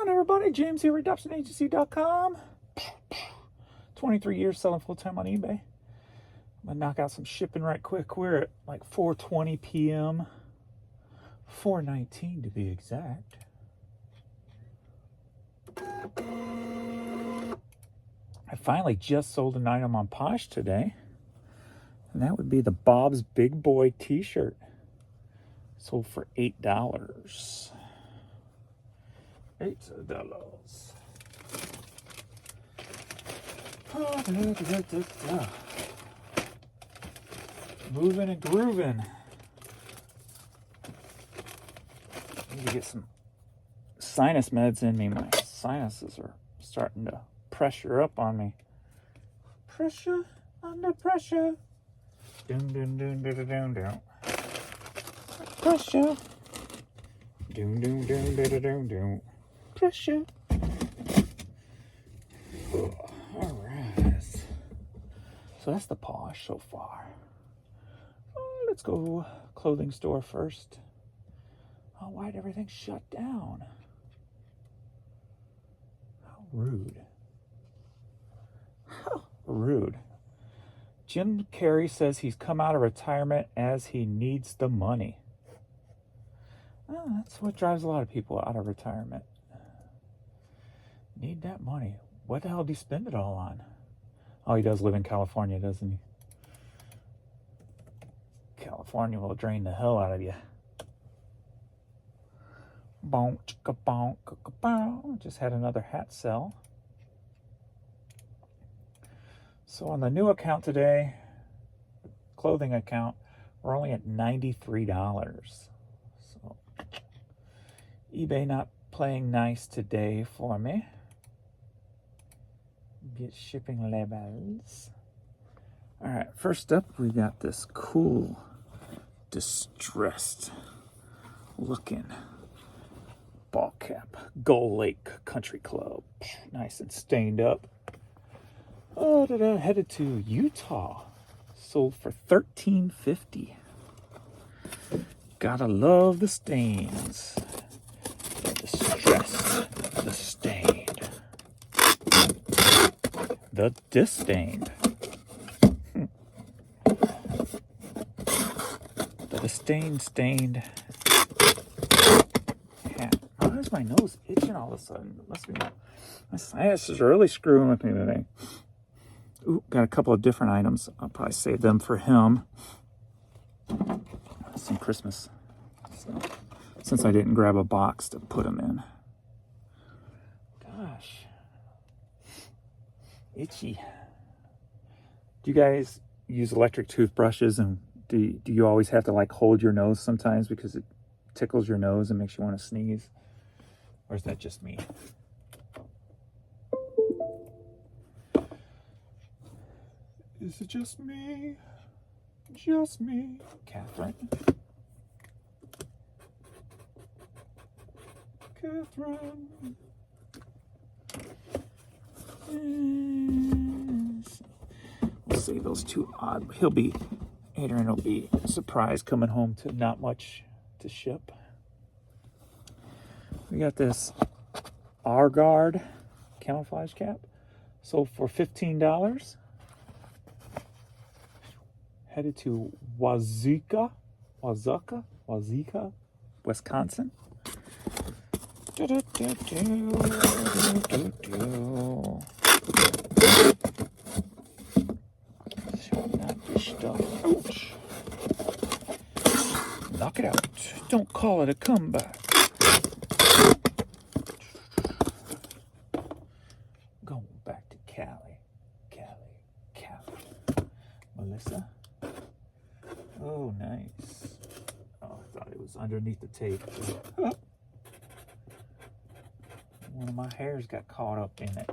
on, everybody? James here, AdoptionAgency.com. 23 years selling full-time on eBay. I'm going to knock out some shipping right quick. We're at like 4:20 p.m. 4:19 to be exact. I finally just sold an item on Posh today. And that would be the Bob's Big Boy t-shirt. Sold for $8. $8. Moving and grooving. Need to get some sinus meds in me. My sinuses are starting to pressure up on me. Pressure under pressure. Dun dun dun dun dun dun. Pressure. Dun dun dun dun dun dun. Pressure. All right. So that's the Posh so far. Let's go clothing store first. Oh, why'd everything shut down? How rude. How rude. Jim Carrey says he's come out of retirement as he needs the money. Oh, that's what drives a lot of people out of retirement. Need that money. What the hell did he spend it all on? Oh, he does live in California, doesn't he? California will drain the hell out of you. Bonk, chicka, bonk, chicka, bonk. Just had another hat sell. So on the new account today, clothing account, we're only at $93. So eBay not playing nice today for me. Get shipping labels. All right, first up, we got this cool, distressed looking ball cap. Gull Lake Country Club. Nice and stained up. Oh, headed to Utah. Sold for $13.50. Gotta love the stains. The distressed, the stained, the disdained. The stained hat. Why is my nose itching all of a sudden? It must be my sinuses are really screwing with me today. Ooh, got a couple of different items. I'll probably save them for him. Some Christmas stuff. Since I didn't grab a box to put them in. Gosh. Itchy. Do you guys use electric toothbrushes, and do you always have to like hold your nose sometimes because it tickles your nose and makes you want to sneeze? Or is that just me? Is it just me? Just me. Catherine. Catherine. We'll say those two odd. Adrian will be surprised coming home to not much to ship. We got this R-Guard camouflage cap. Sold for $15. Headed to Wazuka, Wisconsin. Ouch. Knock it out. Don't call it a comeback. Going back to Cali. Melissa. Oh, nice. Oh, I thought it was underneath the tape. One of my hairs got caught up in it.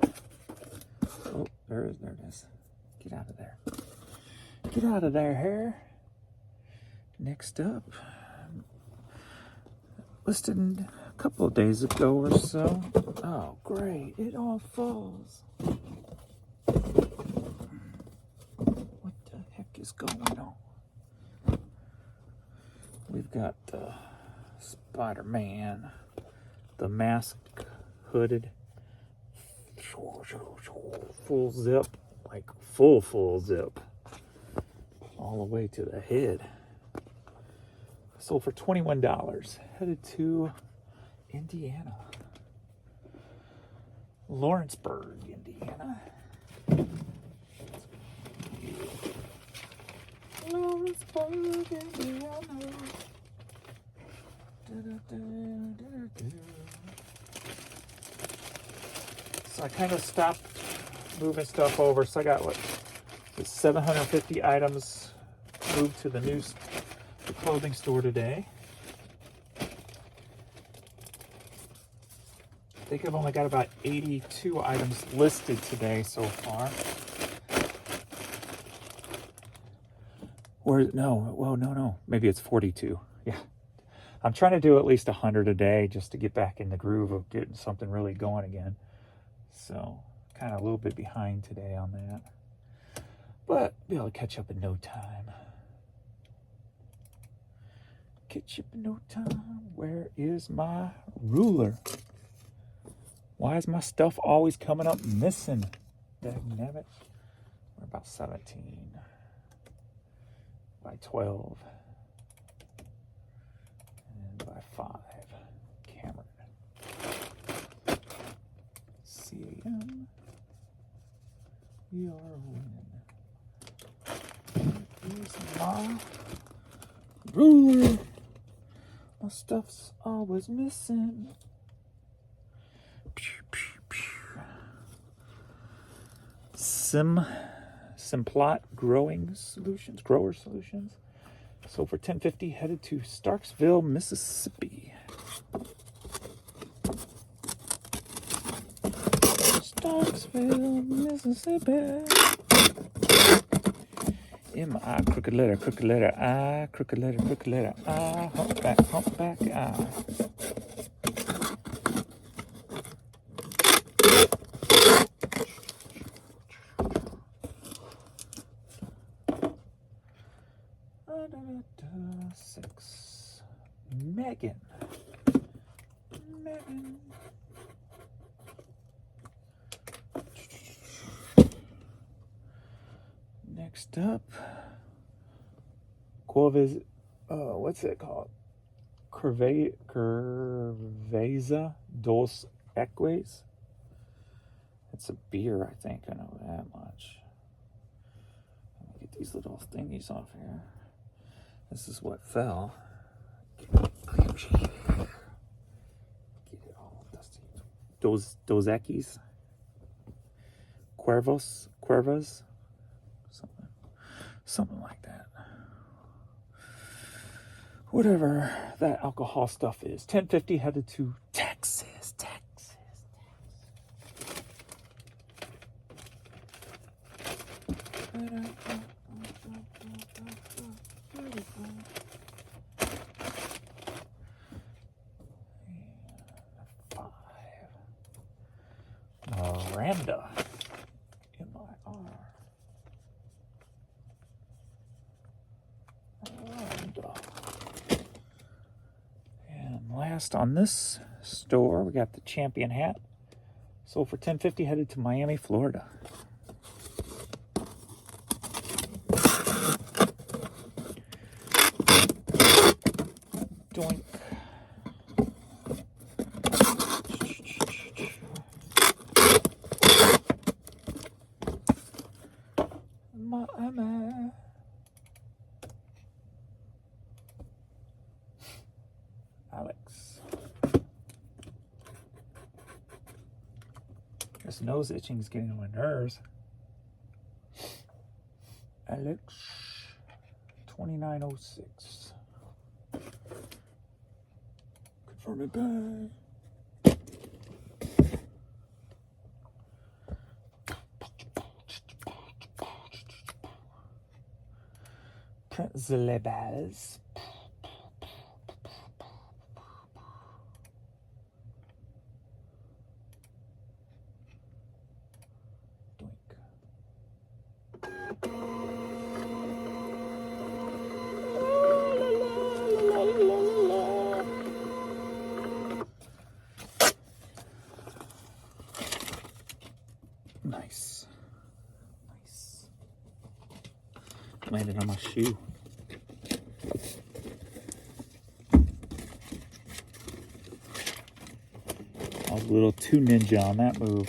Oh, there it is. Get out of there. Get out of there, hair. Next up, listed a couple of days ago or so. Oh, great. It all falls. What the heck is going on? We've got Spider-Man, the masked hooded. Full zip, like full zip, all the way to the head. Sold for $21. Headed to Indiana. Lawrenceburg, Indiana. Lawrenceburg, Indiana. So I kind of stopped moving stuff over. So I got what, 750 items moved to the clothing store today. I think I've only got about 82 items listed today so far. Or no, maybe it's 42. Yeah. I'm trying to do at least 100 a day just to get back in the groove of getting something really going again. So, kind of a little bit behind today on that. But be able to catch up in no time. Catch up in no time. Where is my ruler? Why is my stuff always coming up missing? Dagnabbit. We're about 17 by 12 and by 5. Cameron. CAM. We are winning. Here's my ruler. My stuff's always missing. Pew, pew, pew. Simplot Grower Solutions. So for $10.50, headed to Starksville, Mississippi. Starksville, Mississippi. M-I, crooked letter, I, crooked letter, I, humpback, I. Six. Megan. Next up, Corvez. What's it called? Cerveza dos Equis. It's a beer, I think. I know that much. Let me get these little thingies off here. This is what fell. Get it all dusty. Dos Equis. Cuervos. Something like that. Whatever that alcohol stuff is. $10.50, headed to Texas. Miranda. M-I-R. Miranda. And last on this store, we got the Champion hat. Sold for $10.50, headed to Miami, Florida. Doink. Miami. Alex. This nose itching is getting on my nerves. Alex. 2906. Confirm it back. Zelebaz. landed on my shoe. I was a little too ninja on that move.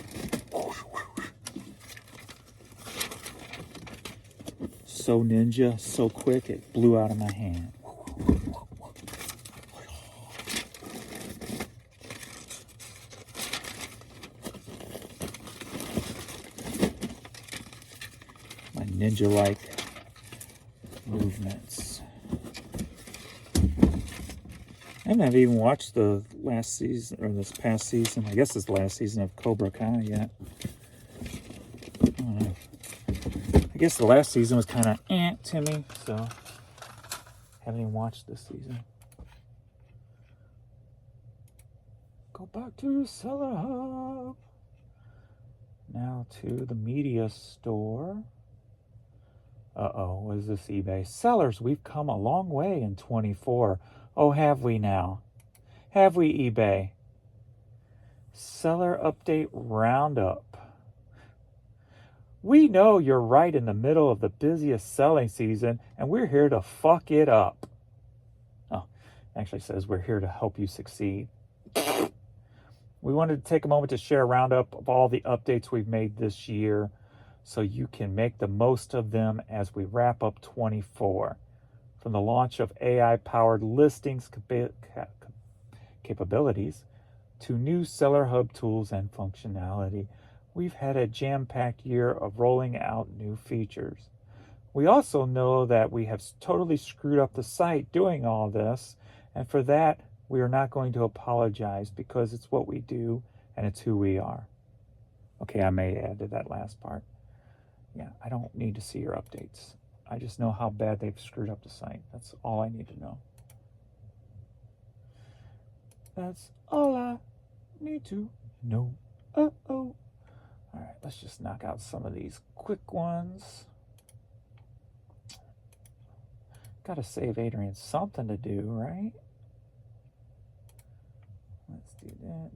So ninja, so quick, it blew out of my hand. My ninja-like movements. I haven't even watched the last season, or this past season. I guess it's the last season of Cobra Kai yet. I don't know. I guess the last season was kind of to me, so haven't even watched this season. Go back to Seller Hub. Now to the media store. Uh-oh, what is this eBay? Sellers, we've come a long way in 24. Oh, have we now? Have we, eBay? Seller update roundup. We know you're right in the middle of the busiest selling season, and we're here to fuck it up. Oh, it actually says we're here to help you succeed. We wanted to take a moment to share a roundup of all the updates we've made this year so you can make the most of them as we wrap up 24. From the launch of AI-powered listings capabilities to new Seller Hub tools and functionality, we've had a jam-packed year of rolling out new features. We also know that we have totally screwed up the site doing all this, and for that, we are not going to apologize because it's what we do and it's who we are. Okay, I may add to that last part. Yeah, I don't need to see your updates. I just know how bad they've screwed up the site. That's all I need to know. That's all I need to know. Uh-oh. All right, let's just knock out some of these quick ones. Gotta save Adrian something to do, right? Let's do that.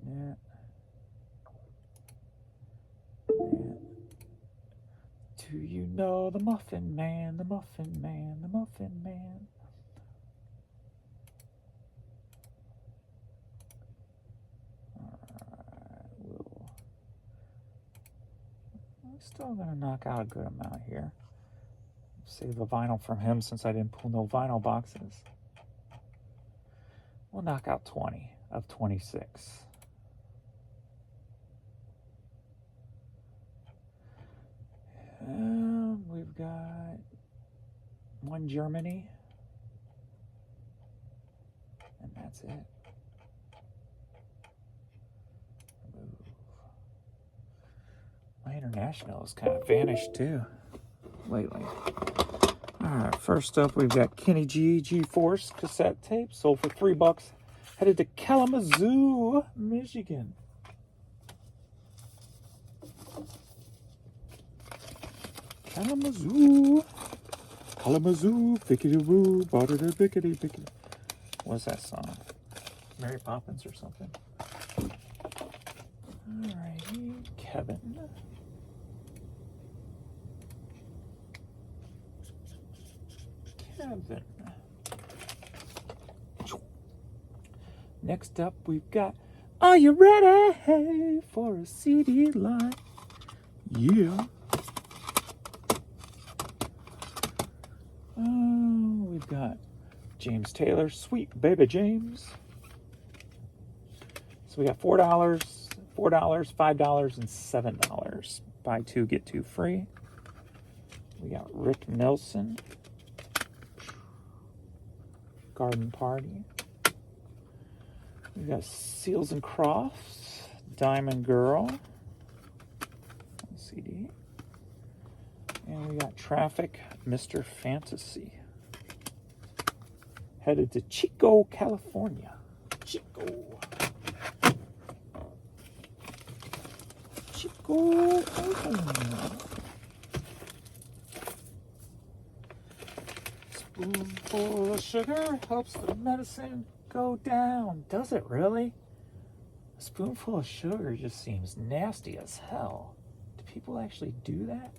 Do you know the Muffin Man, the Muffin Man, the Muffin Man? I'm still gonna knock out a good amount here. Save the vinyl from him since I didn't pull no vinyl boxes. We'll knock out 20 of 26. We've got one Germany, and that's it. Move. My international has kind of vanished too lately. All right, first up we've got Kenny G G-Force cassette tape, sold for $3. Headed to Kalamazoo, Michigan. Kalamazoo, bickety-boo, bada bickety-bickety. What's that song? Mary Poppins or something? Alrighty, Kevin. Next up, we've got, are you ready for a CD line? Yeah. We've got James Taylor, Sweet Baby James. So we got $4, $5, and $7. Buy two, get two free. We got Rick Nelson, Garden Party. We got Seals and Crofts, Diamond Girl, CD. And we got Traffic, Mr. Fantasy. Headed to Chico, California. Chico, California. Spoonful of sugar helps the medicine go down. Does it really? A spoonful of sugar just seems nasty as hell. Do people actually do that?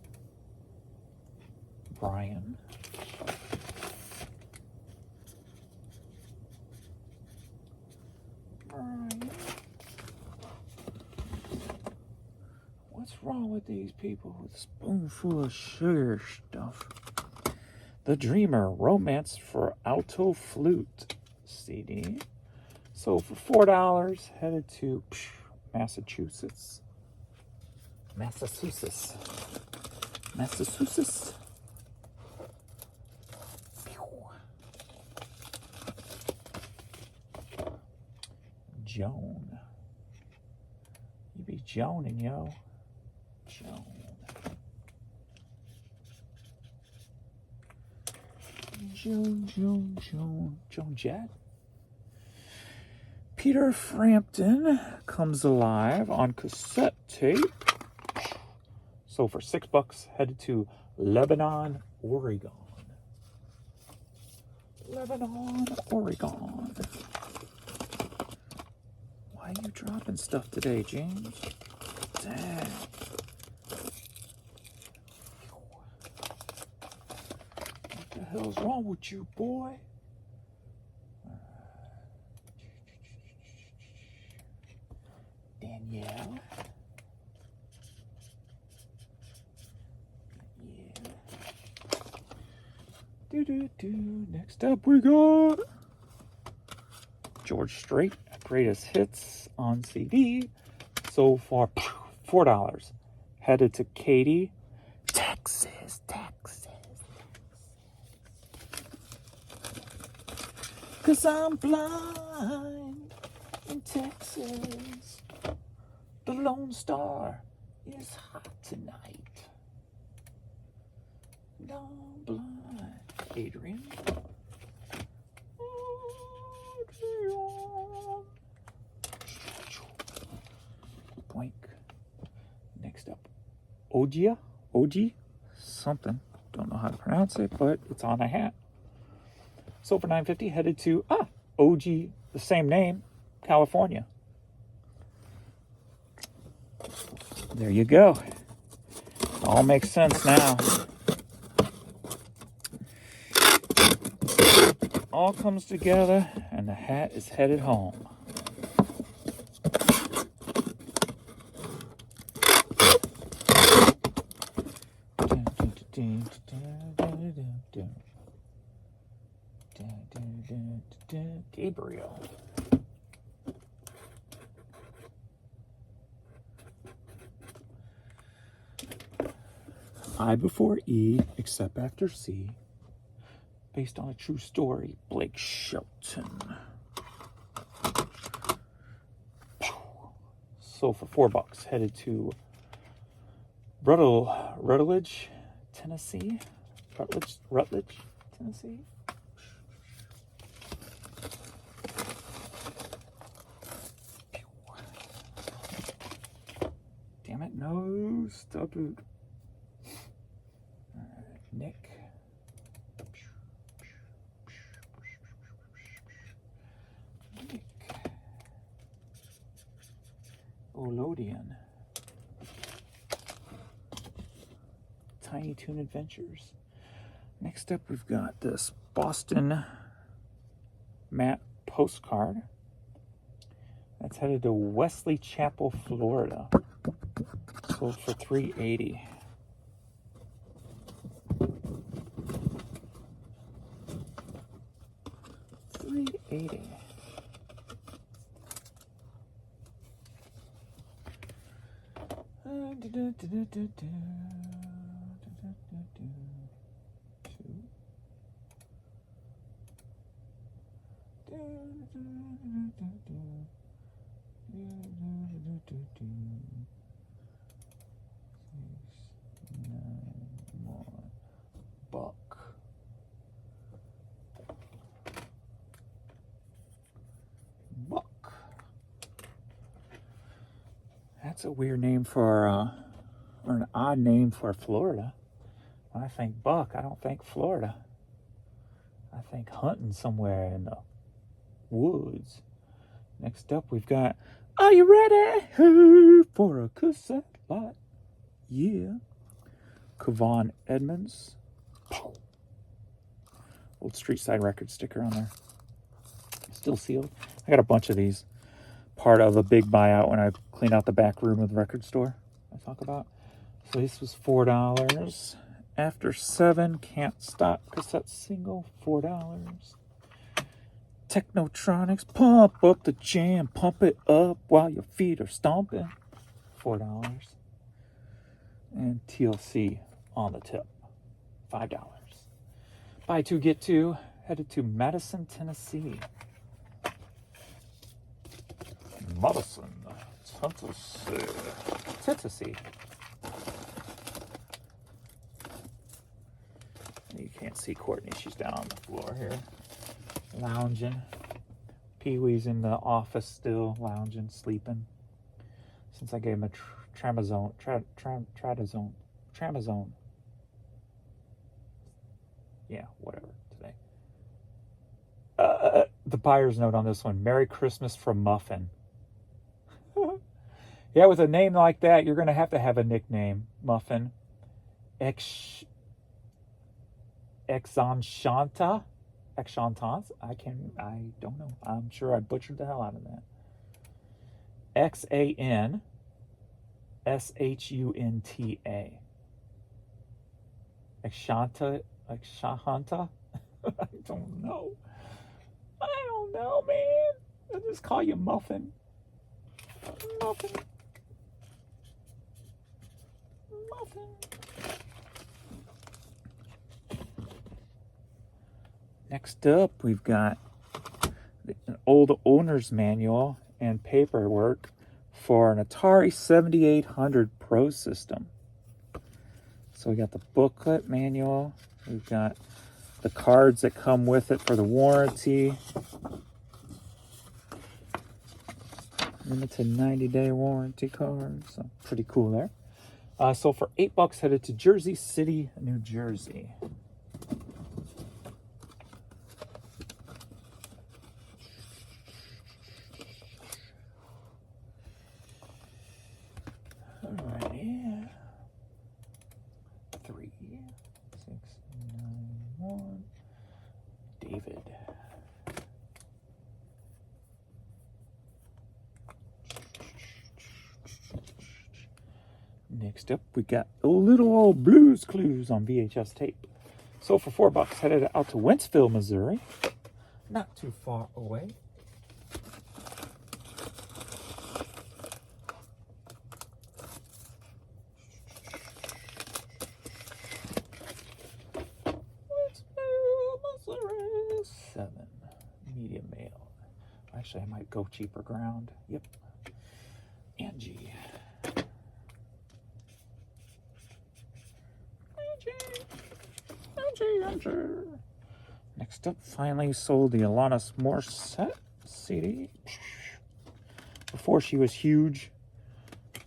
Brian. What's wrong with these people with a spoonful of sugar stuff? The Dreamer, Romance for Alto Flute CD. So for $4, headed to Massachusetts. Massachusetts. Joan. You be Joaning, yo. Joan. Joan Jett. Peter Frampton Comes Alive on cassette tape. So for $6, headed to Lebanon, Oregon. Lebanon, Oregon. Why are you dropping stuff today, James? Dang. What the hell's wrong with you, boy? Danielle. Next up we got George Strait, Greatest Hits on CD. So for $4, headed to Katy, Texas. 'Cause I'm blind in Texas. The Lone Star is hot tonight. No, blind. Adrian. Boink. Next up, Oji, something. Don't know how to pronounce it, but it's on a hat. So for $9.50, headed to Oji, the same name, California. There you go. All makes sense now. All comes together, and the hat is headed home. Gabriel. I before E, except after C. Based on a true story, Blake Shelton. So for $4, headed to Rutledge, Tennessee. Rutledge, Tennessee. Damn it, no, stop it. Nick. Olodian. Tiny Toon Adventures. Next up, we've got this Boston Matte postcard. That's headed to Wesley Chapel, Florida. Sold for $3.80. $3.80. Buck. That's a weird name for, or an odd name for Florida. When I think buck, I don't think Florida. I think hunting somewhere in the woods. Next up, we've got, are you ready for a cassette lot? Yeah. Kevon Edmonds. Old Street Side Record sticker on there. Still sealed. I got a bunch of these. Part of a big buyout when I cleaned out the back room of the record store I talk about. So this was $4. After 7, Can't Stop cassette single, $4. Technotronics, pump up the jam, pump it up while your feet are stomping, $4. And TLC on the tip, $5. Buy 2, get 2, headed to Madison, Tennessee. Madison, Tennessee. You can't see Courtney, she's down on the floor here, lounging. Pee-wee's in the office still, lounging, sleeping. Since I gave him a tramazone. Yeah, whatever, today. The buyer's note on this one, Merry Christmas from Muffin. Yeah, with a name like that, you're going to have a nickname, Muffin. Exanchanta? Exchantance? I don't know. I'm sure I butchered the hell out of that. XANSHUNTA. Exchanta? I don't know. Man. I'll just call you Muffin. Muffin. Next up, we've got an old owner's manual and paperwork for an Atari 7800 Pro system. So we got the booklet manual. We've got the cards that come with it for the warranty. Limited 90-day warranty card. So pretty cool there. So for $8, headed to Jersey City, New Jersey. Alrighty. 3, 6, 9, 1. David. Next up, we got a little old Blues Clues on VHS tape. So for $4, headed out to Wentzville, Missouri. Not too far away. Wentzville, Missouri. 7. Medium mail. Actually, I might go cheaper ground. Yep. Angie. Next up, finally sold the Alanis Morissette CD. Before she was huge.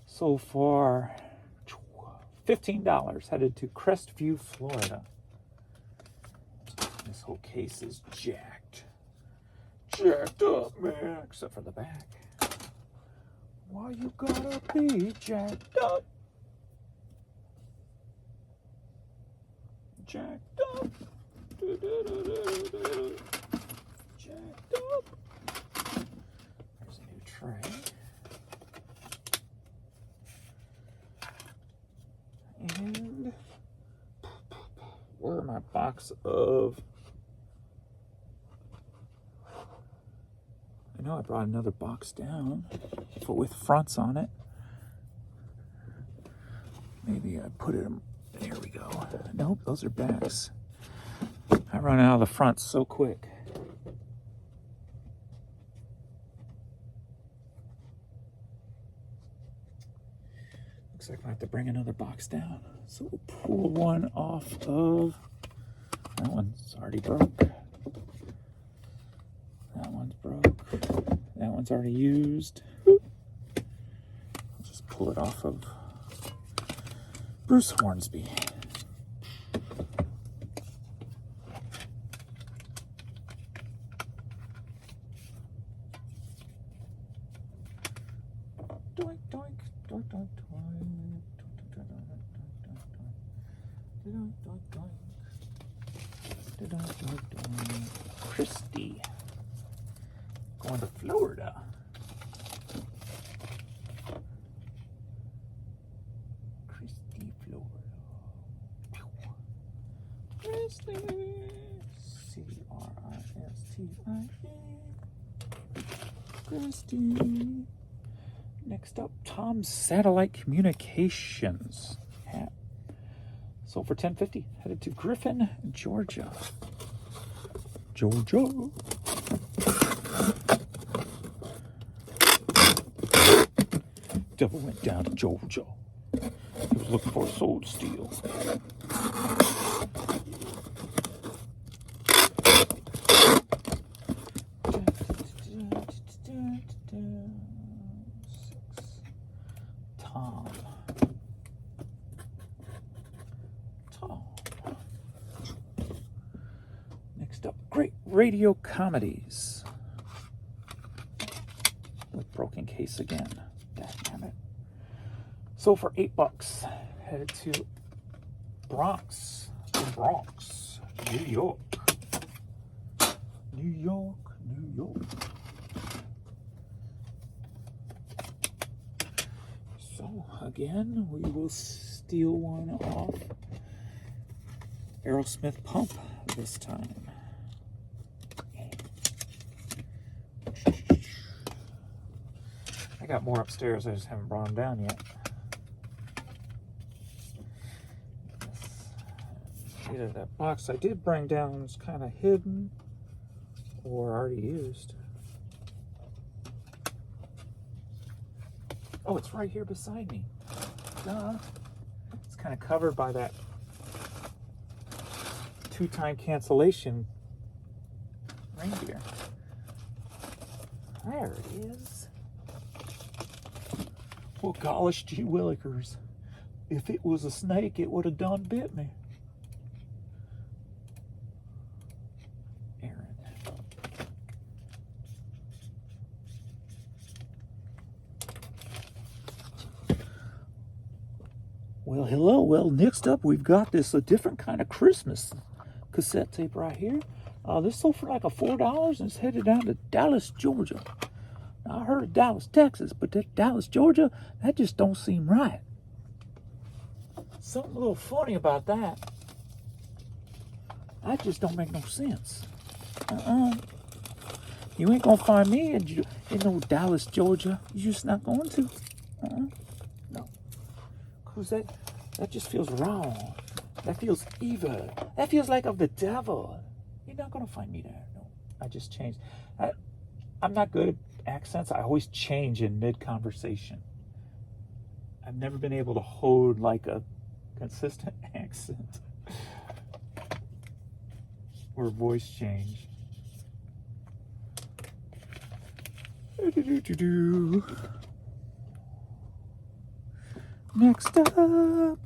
So for $15, headed to Crestview, Florida. This whole case is jacked. Jacked up, man. Except for the back. Why you gotta be jacked up? Jacked up. Jacked up. There's a new tray. And where are my box of... I know I brought another box down, but with fronts on it. Maybe I put it... There we go. Nope, those are backs. I run out of the front so quick. Looks like I have to bring another box down. So we'll pull one off of... That one's already broke. That one's broke. That one's already used. I'll just pull it off of Bruce Hornsby. Doink, doink, doink, doink, doink, doink, doink, doink, doink, doink, doink, doink. Christy. Next up, Tom's Satellite Communications hat. Sold for $10.50. Headed to Griffin, Georgia. Georgia. Devil went down to Georgia. He was looking for a soul to steal. Tom. Next up, great radio comedies. With broken case again. Damn it. Sold for $8. Headed to Bronx, New York. New York. So again, we will steal one off Aerosmith Pump this time. I got more upstairs, I just haven't brought them down yet. Either that box I did bring down was kind of hidden or already used. Oh, it's right here beside me. Duh. It's kind of covered by that 2-time cancellation reindeer. There it is. Well, gosh, gee willikers. If it was a snake, it would have done bit me. Aaron. Well, hello. Well, next up, we've got this a different kind of Christmas cassette tape right here. This sold for like $4 and it's headed down to Dallas, Georgia. Now, I heard of Dallas, Texas, but that Dallas, Georgia, that just don't seem right. Something a little funny about that. That just don't make no sense. You ain't gonna find me in no Dallas, Georgia. You're just not going to. No. Cause that just feels wrong. That feels evil. That feels like of the devil. You're not gonna find me there. No. I just changed. I'm not good at accents. I always change in mid-conversation. I've never been able to hold like a consistent accent or voice change. Next up,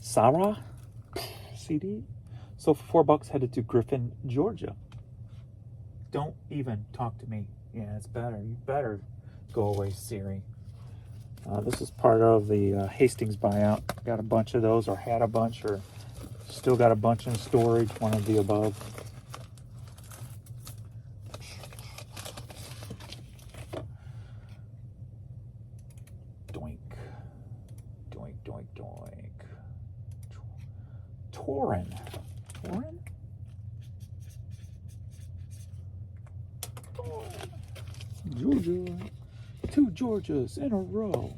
Sarah CD. So for $4, headed to Griffin, Georgia. Don't even talk to me. Yeah, it's better. You better go away, Siri. This is part of the Hastings buyout. Got a bunch of those, or had a bunch, or still got a bunch in storage, one of the above. Doink. Doink, doink, doink. Torin. Torin? Georgia. 2 Georgias in a row.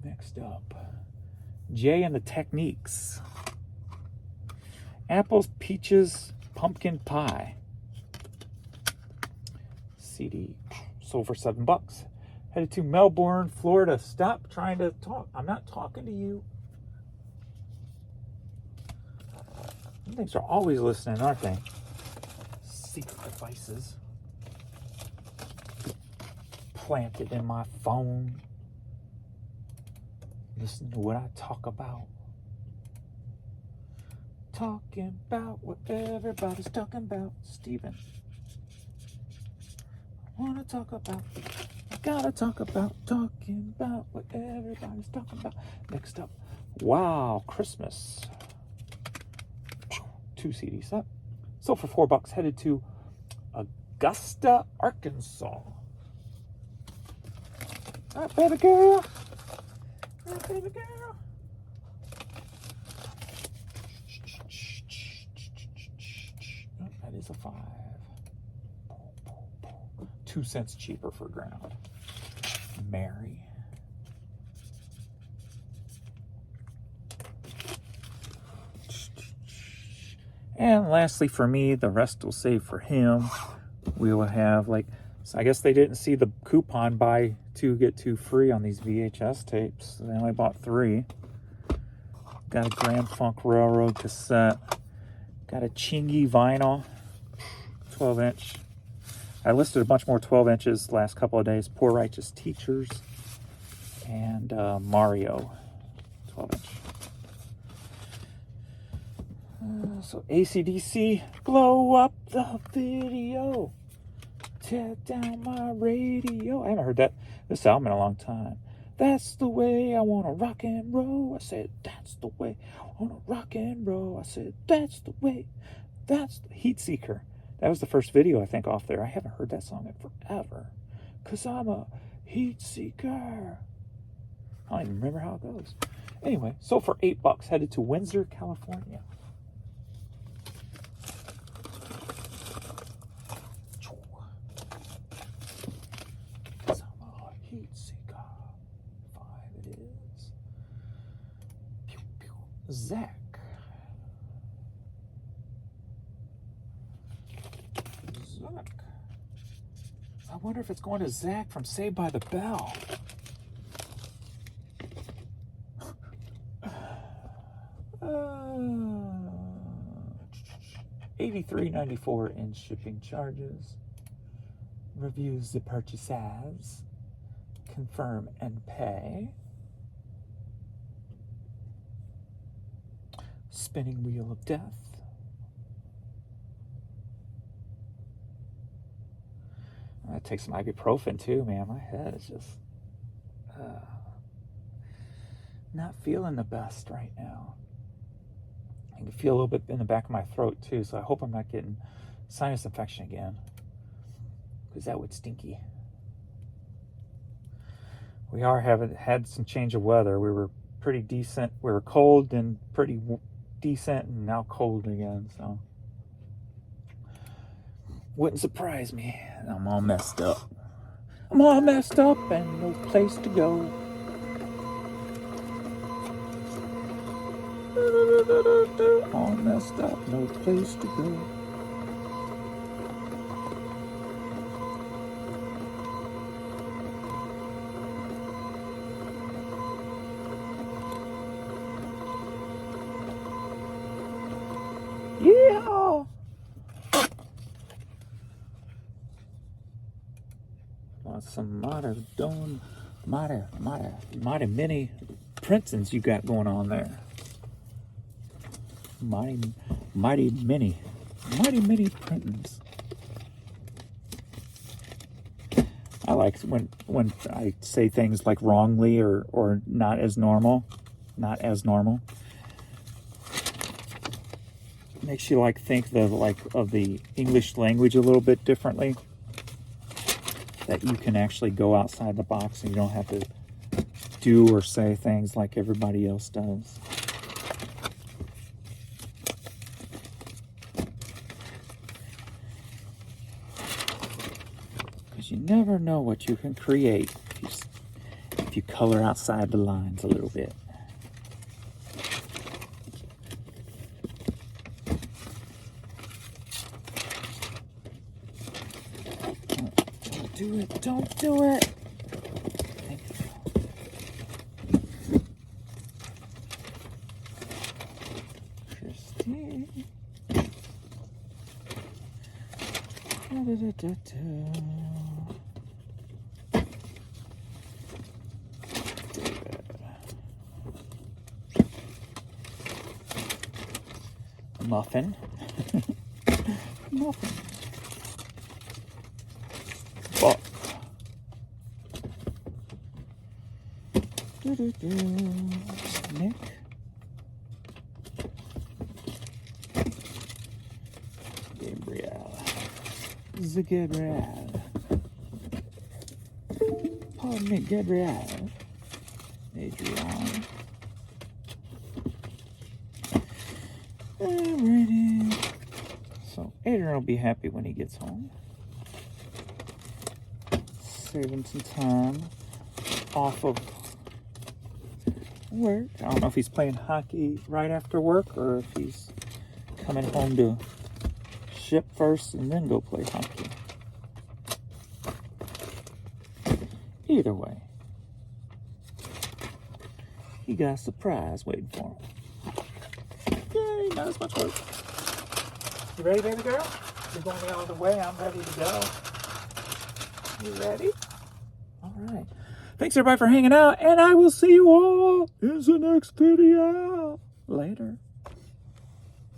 Next up, Jay and the Techniques. Apples, peaches, pumpkin pie. CD sold for $7. Headed to Melbourne, Florida. Stop trying to talk. I'm not talking to you. These things are always listening, aren't they? Secret devices planted in my phone. Listen to what I talk about. Talking about what everybody's talking about. Steven. I gotta talk about talking about what everybody's talking about. Next up, Wow, Christmas. 2 CDs up. So for $4, headed to Augusta, Arkansas. All right, baby girl. All right, baby girl. is a 5. 2 cents cheaper for ground. Mary. And lastly for me, the rest will save for him. We will have like, so I guess they didn't see the coupon buy 2 get 2 free on these VHS tapes. So they only bought 3. Got a Grand Funk Railroad cassette. Got a Chingy vinyl, 12 inch. I listed a bunch more 12 inches last couple of days. Poor Righteous Teachers and Mario, 12 inch. So AC/DC, blow up the video, tear down my radio. I haven't heard this album in a long time. That's the way I want to rock and roll. I said, that's the way I want to rock and roll. I said, that's the way. That's the Heat Seeker. That was the first video, I think, off there. I haven't heard that song in forever. Because I'm a heat seeker. I don't even remember how it goes. Anyway, so for $8, headed to Windsor, California. Because I'm a heat seeker. 5 it is. Pew, pew. Zach. I wonder if it's going to Zach from Saved by the Bell. $83.94 in shipping charges. Reviews the purchase as. Confirm and pay. Spinning Wheel of Death. I take some ibuprofen too, man. My head is just not feeling the best right now. I can feel a little bit in the back of my throat too, so I hope I'm not getting sinus infection again, because that would stinky. We are had some change of weather. We were pretty decent. We were cold and pretty decent, and now cold again. So wouldn't surprise me. I'm all messed up. I'm all messed up and no place to go. All messed up, no place to go. Yeah. Some mighty many printings you got going on there. Mighty many printings. I like when I say things like wrongly or not as normal. Makes you think of the English language a little bit differently. That you can actually go outside the box and you don't have to do or say things like everybody else does. Because you never know what you can create if you color outside the lines a little bit. Do it, don't do it. Thank you. Christine. Muffin. Muffin. Fuck. Nick. Gabriel. Pardon me, Gabriel. Adrian. Alrighty. So Adrian will be happy when he gets home. Saving some time off of work. I don't know if he's playing hockey right after work or if he's coming home to ship first and then go play hockey. Either way, he got a surprise waiting for him. Yay, not as much work. You ready, baby girl? You're going the other way. I'm ready to go. You ready? All right. Thanks, everybody, for hanging out, and I will see you all in the next video. Later.